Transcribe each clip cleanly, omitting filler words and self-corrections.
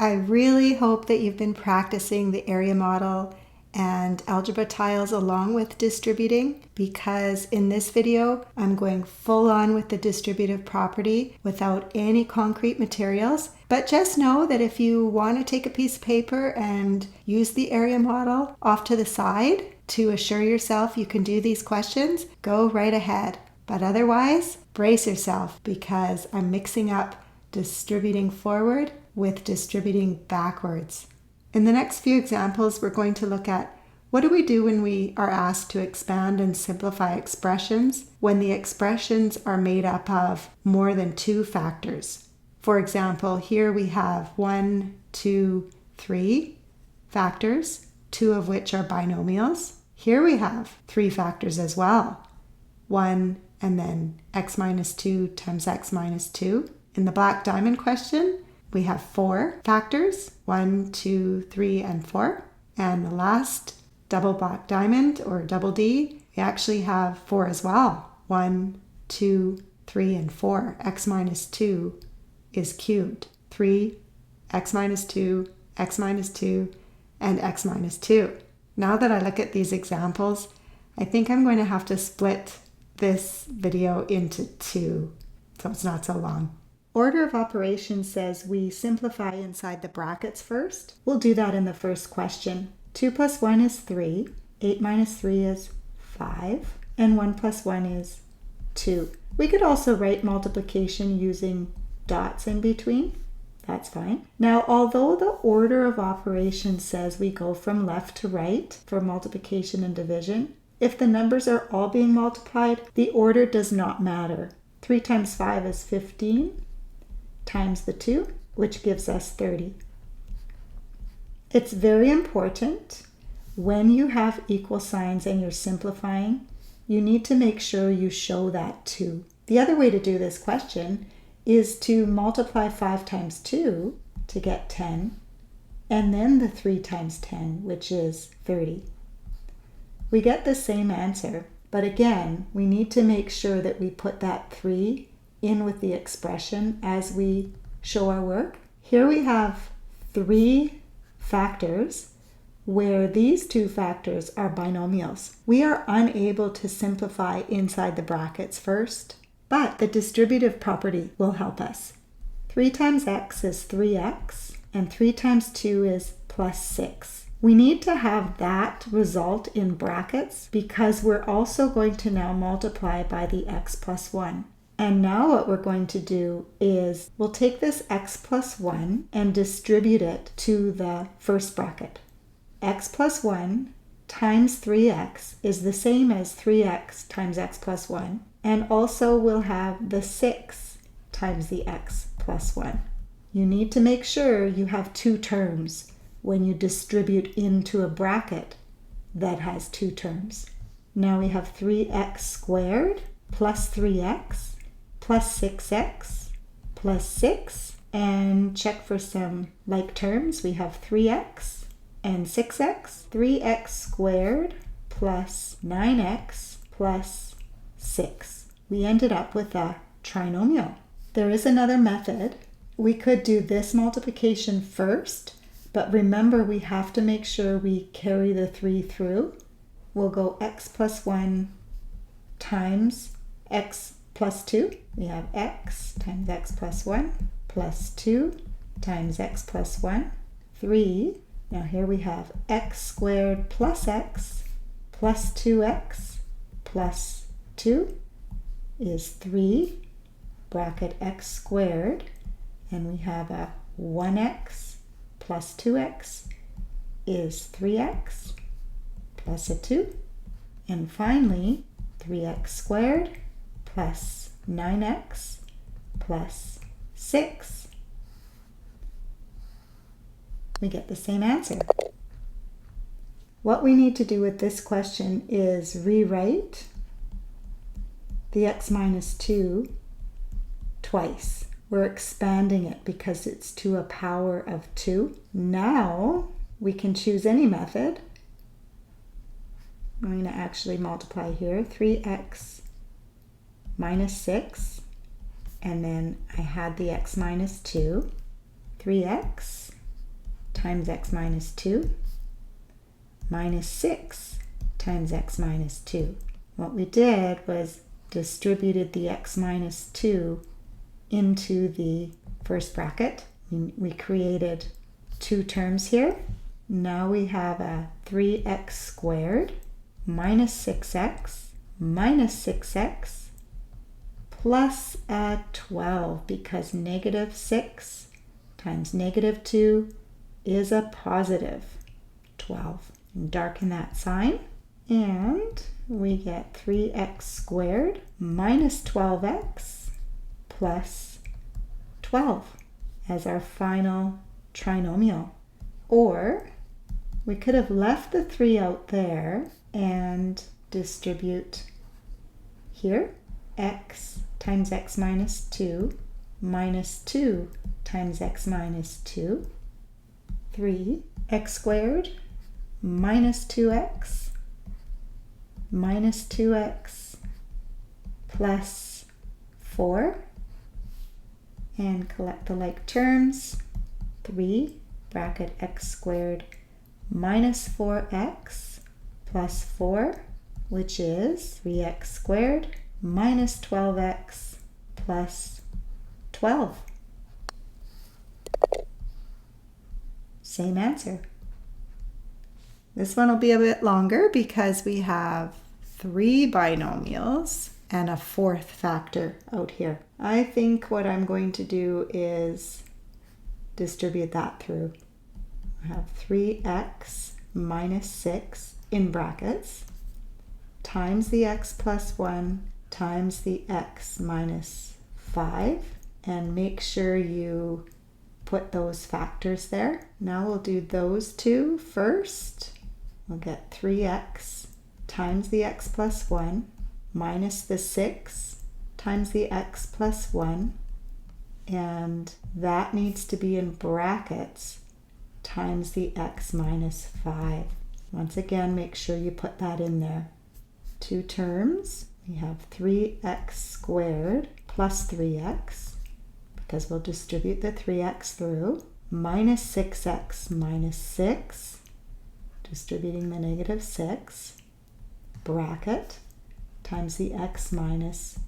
I really hope that you've been practicing the area model and algebra tiles along with distributing, because in this video I'm going full on with the distributive property without any concrete materials. But just know that if you want to take a piece of paper and use the area model off to the side to assure yourself you can do these questions, go right ahead. But otherwise, brace yourself, because I'm mixing up distributing forward with distributing backwards. In the next few examples, we're going to look at what do we do when we are asked to expand and simplify expressions when the expressions are made up of more than two factors. For example, here we have 1, 2, 3 factors, two of which are binomials. Here we have 3 factors as well. 1 and then x minus 2 times x minus 2. In the black diamond question, we have 4 factors, 1, 2, 3, and 4. And the last double black diamond, or double D, we actually have 4 as well. 1, 2, 3, and 4. X minus 2 is cubed. 3, x minus 2, x minus 2, and x minus 2. Now that I look at these examples, I think I'm going to have to split this video into 2, so it's not so long. Order of operations says we simplify inside the brackets first. We'll do that in the first question. 2 plus 1 is 3, 8 minus 3 is 5, and 1 plus 1 is 2. We could also write multiplication using dots in between. That's fine. Now, although the order of operations says we go from left to right for multiplication and division, if the numbers are all being multiplied, the order does not matter. 3 times 5 is 15. Times the 2, which gives us 30. It's very important when you have equal signs and you're simplifying, you need to make sure you show that too. The other way to do this question is to multiply 5 times 2 to get 10, and then the 3 times 10, which is 30. We get the same answer, but again, we need to make sure that we put that 3 in with the expression as we show our work. Here we have 3 factors where these 2 factors are binomials. We are unable to simplify inside the brackets first, but the distributive property will help us. 3 times x is 3x, and 3 times 2 is plus 6. We need to have that result in brackets because we're also going to now multiply by the x plus 1. And now what we're going to do is we'll take this x plus 1 and distribute it to the first bracket. X plus 1 times 3x is the same as 3x times x plus 1. And also we'll have the 6 times the x plus 1. You need to make sure you have 2 terms when you distribute into a bracket that has 2 terms. Now we have 3x squared plus 3x plus 6x plus 6, and check for some like terms. We have 3x and 6x. 3x squared plus 9x plus 6. We ended up with a trinomial. There is another method. We could do this multiplication first, but remember we have to make sure we carry the 3 through. We'll go x plus 1 times x plus 2. We have x times x plus 1 plus 2 times x plus 1, 3. Now here we have x squared plus x plus 2x plus 2 is 3, bracket x squared, and we have a 1x plus 2x is 3x plus a 2, and finally 3x squared plus 9x plus 6. We get the same answer. What we need to do with this question is rewrite the x minus 2 twice. We're expanding it because it's to a power of 2. Now we can choose any method. I'm going to actually multiply here. 3x minus 6, and then I had the x minus 2. 3x times x minus 2 minus 6 times x minus 2. What we did was distributed the x minus 2 into the first bracket. We created two terms here. Now we have a 3x squared minus 6x minus 6x plus a 12, because negative 6 times negative 2 is a positive 12. And darken that sign. And we get 3x squared minus 12x plus 12 as our final trinomial. Or we could have left the 3 out there and distribute here. X times x minus 2 minus 2 times x minus 2. 3x squared minus 2x minus 2x plus 4. And collect the like terms. 3 bracket x squared minus 4x plus 4, which is 3x squared minus 12x plus 12. Same answer. This one will be a bit longer because we have 3 binomials and a 4th factor out here. I think what I'm going to do is distribute that through. I have 3x minus 6 in brackets times the x plus 1 times the x minus 5, and make sure you put those factors there. Now we'll do those two first. We'll get 3x times the x plus 1 minus the 6 times the x plus 1, and that needs to be in brackets times the x minus 5. Once again, make sure you put that in there. Two terms. We have 3x squared plus 3x, because we'll distribute the 3x through, minus 6x minus 6, distributing the negative 6, bracket, times the x minus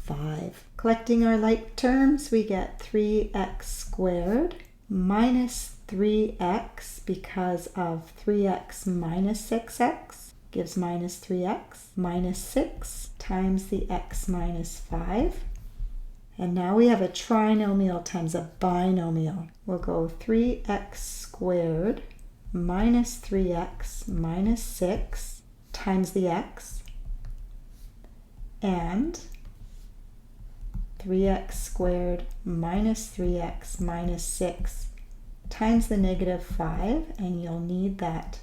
5. Collecting our like terms, we get 3x squared minus 3x, because of 3x minus 6x gives minus 3x, minus 6 times the x minus 5. And now we have a trinomial times a binomial. We'll go 3x squared minus 3x minus 6 times the x, and 3x squared minus 3x minus 6 times the negative 5, and you'll need that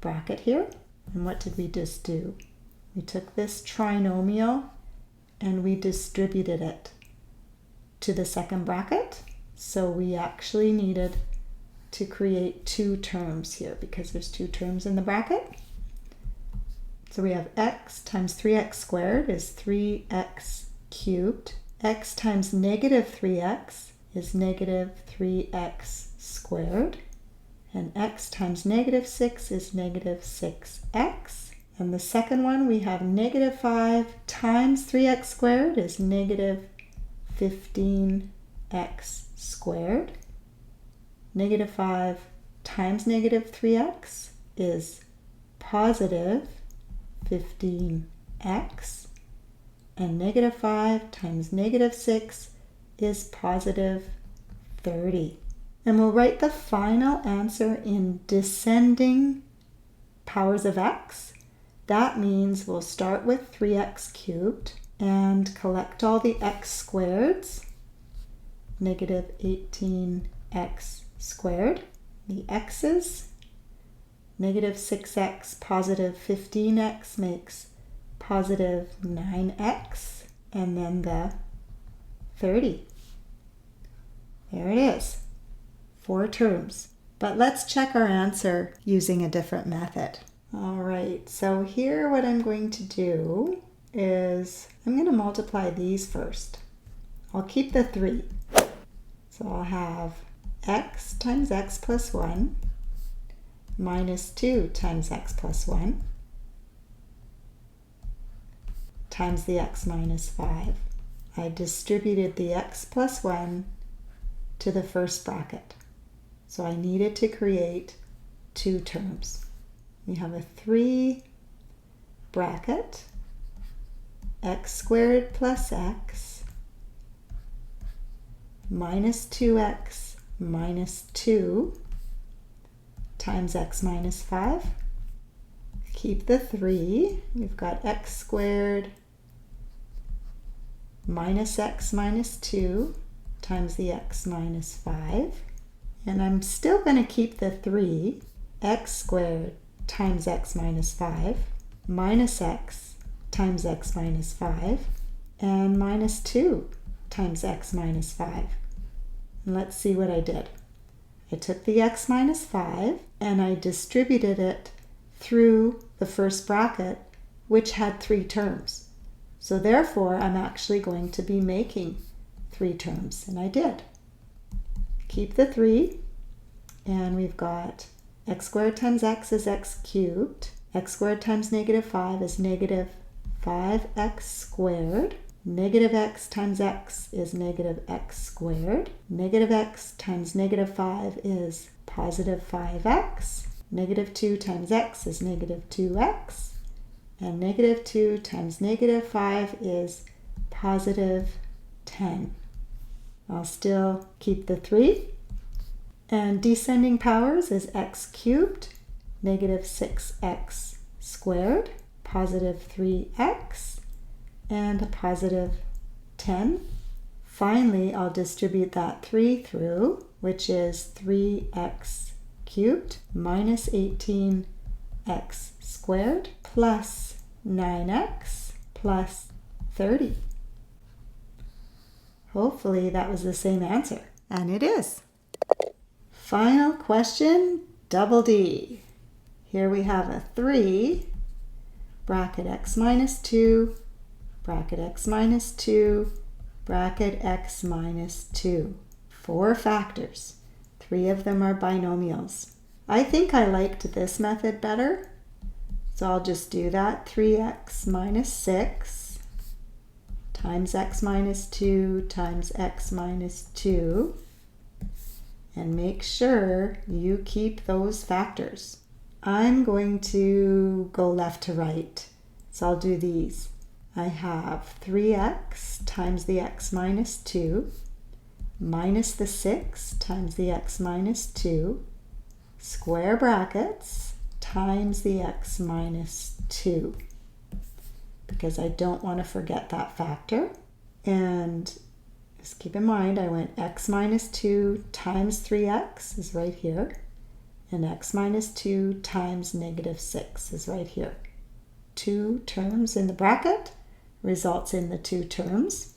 bracket here. And what did we just do? We took this trinomial and we distributed it to the second bracket. So we actually needed to create two terms here because there's two terms in the bracket. So we have x times 3x squared is 3x cubed. X times negative 3x is negative 3x squared. And x times negative 6 is negative 6x. And the second one, we have negative 5 times 3x squared is negative 15x squared. Negative 5 times negative 3x is positive 15x. And negative 5 times negative 6 is positive 30. And we'll write the final answer in descending powers of x. That means we'll start with 3x cubed and collect all the x squareds. Negative 18x squared. The x's. Negative 6x, positive 15x makes positive 9x. And then the 30. There it is. 4 terms. But let's check our answer using a different method. All right, so here what I'm going to do is I'm going to multiply these first. I'll keep the 3. So I'll have x times x plus 1 minus 2 times x plus 1 times the x minus 5. I distributed the x plus 1 to the first bracket. So I needed to create two terms. We have a 3 bracket, x squared plus x minus 2x minus 2 times x minus 5. Keep the 3. We've got x squared minus x minus 2 times the x minus 5. And I'm still going to keep the 3, x squared times x minus 5, minus x times x minus 5, and minus 2 times x minus 5. And let's see what I did. I took the x minus 5 and I distributed it through the first bracket, which had 3 terms. So therefore, I'm actually going to be making 3 terms, and I did. Keep the 3, and we've got x squared times x is x cubed. X squared times negative 5 is negative 5x squared. Negative x times x is negative x squared. Negative x times negative 5 is positive 5x. Negative 2 times x is negative 2x. And negative 2 times negative 5 is positive 10. I'll still keep the 3. And descending powers is x cubed, negative 6x squared, positive 3x, and a positive 10. Finally, I'll distribute that 3 through, which is 3x cubed minus 18x squared plus 9x plus 30. Hopefully that was the same answer. And it is. Final question, double D. Here we have a 3, bracket x minus 2, bracket x minus 2, bracket x minus 2. 4 factors. 3 of them are binomials. I think I liked this method better, so I'll just do that. 3x minus 6 times x minus 2 times x minus 2. And make sure you keep those factors. I'm going to go left to right, so I'll do these. I have 3x times the x minus 2 minus the 6 times the x minus 2, square brackets, times the x minus 2, because I don't want to forget that factor. And just keep in mind, I went x minus 2 times 3x is right here, and x minus 2 times negative 6 is right here. 2 terms in the bracket results in the 2 terms.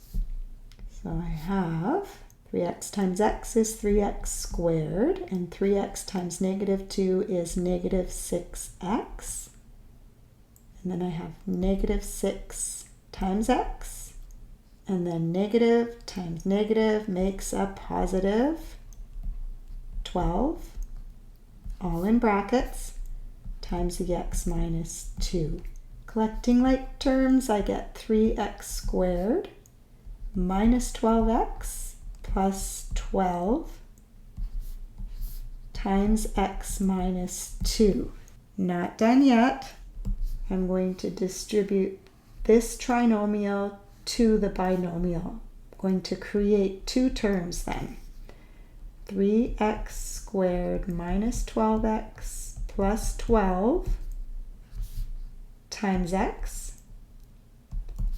So I have 3x times x is 3x squared, and 3x times negative 2 is negative 6x. And then I have negative 6 times x. And then negative times negative makes a positive 12, all in brackets, times the x minus 2. Collecting like terms, I get 3x squared minus 12x plus 12 times x minus 2. Not done yet. I'm going to distribute this trinomial to the binomial. I'm going to create 2 terms then. 3x squared minus 12x plus 12 times x,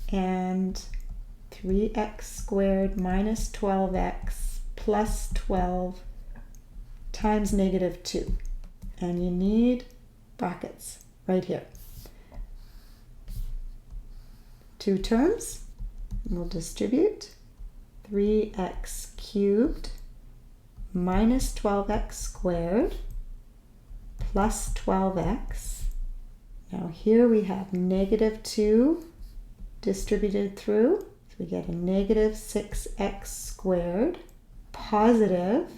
and 3x squared minus 12x plus 12 times negative 2. And you need brackets right here. 2 terms. We'll distribute 3x cubed minus 12x squared plus 12x. Now here we have negative 2 distributed through, so we get a negative 6x squared, positive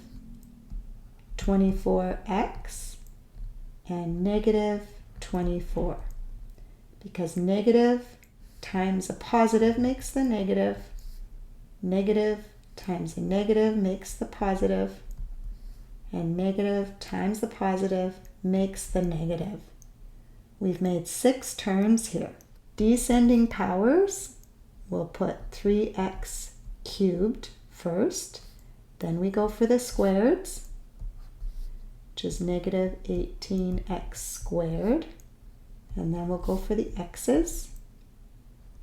24x, and negative 24. Because negative times a positive makes the negative. Negative times a negative makes the positive. And negative times the positive makes the negative. We've made 6 terms here. Descending powers, we'll put 3x cubed first. Then we go for the squareds, which is negative 18x squared. And then we'll go for the x's,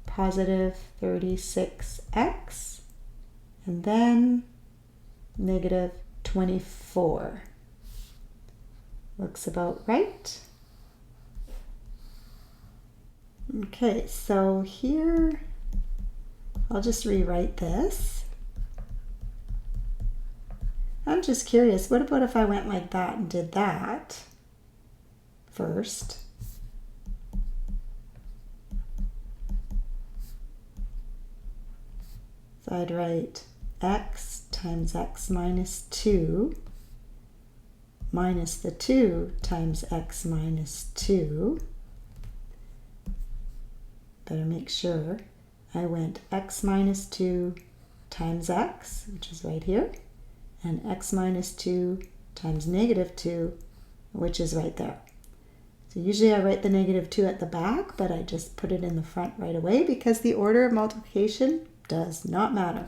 positive 36x, and then negative 24. Looks about right. Okay, so here, I'll just rewrite this. I'm just curious, what about if I went like that and did that first? So I'd write x times x minus 2 minus the 2 times x minus 2. Better make sure I went x minus 2 times x, which is right here, and x minus 2 times negative 2, which is right there. So usually I write the negative 2 at the back, but I just put it in the front right away because the order of multiplication does not matter.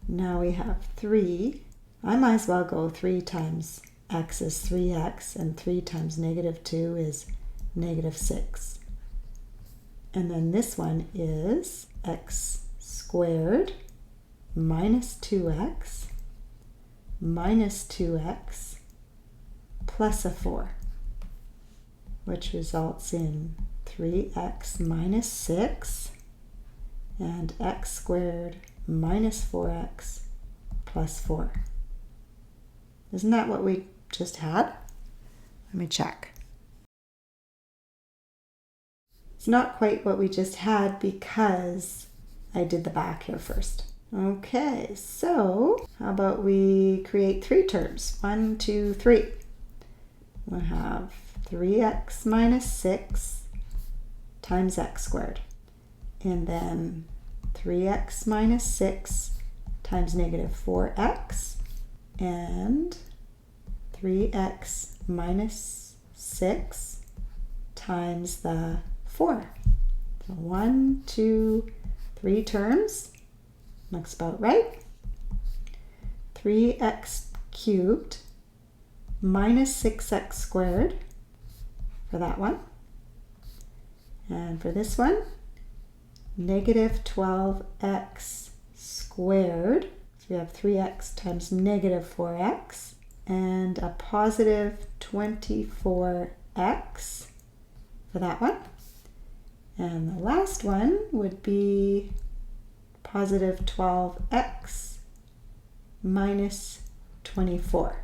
Now we have 3. I might as well go 3 times x is 3x, and 3 times negative 2 is negative 6. And then this one is x squared minus 2x minus 2x plus a 4, which results in 3x minus 6 and x squared minus 4x plus 4. Isn't that what we just had? Let me check. It's not quite what we just had because I did the back here first. Okay, so how about we create 3 terms? 1, 2, 3. We'll have 3x minus 6 times x squared. And then 3x minus 6 times negative 4x. And 3x minus 6 times the 4. So 1, 2, 3 terms. Looks about right. 3x cubed minus 6x squared for that one. And for this one, negative 12x squared. So we have 3x times negative 4x and a positive 24x for that one. And the last one would be positive 12x minus 24.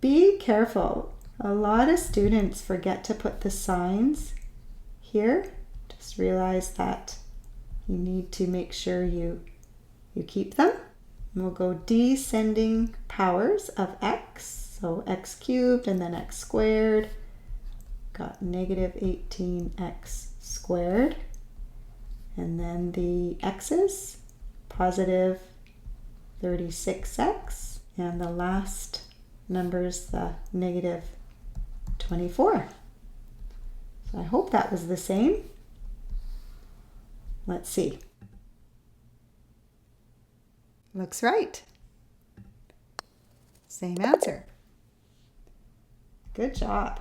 Be careful. A lot of students forget to put the signs here. Just realize that you need to make sure you keep them. And we'll go descending powers of x. So x cubed and then x squared. Got negative 18x squared. And then the x's, positive 36x. And the last number is the negative 24. So I hope that was the same. Let's see. Looks right. Same answer. Good job.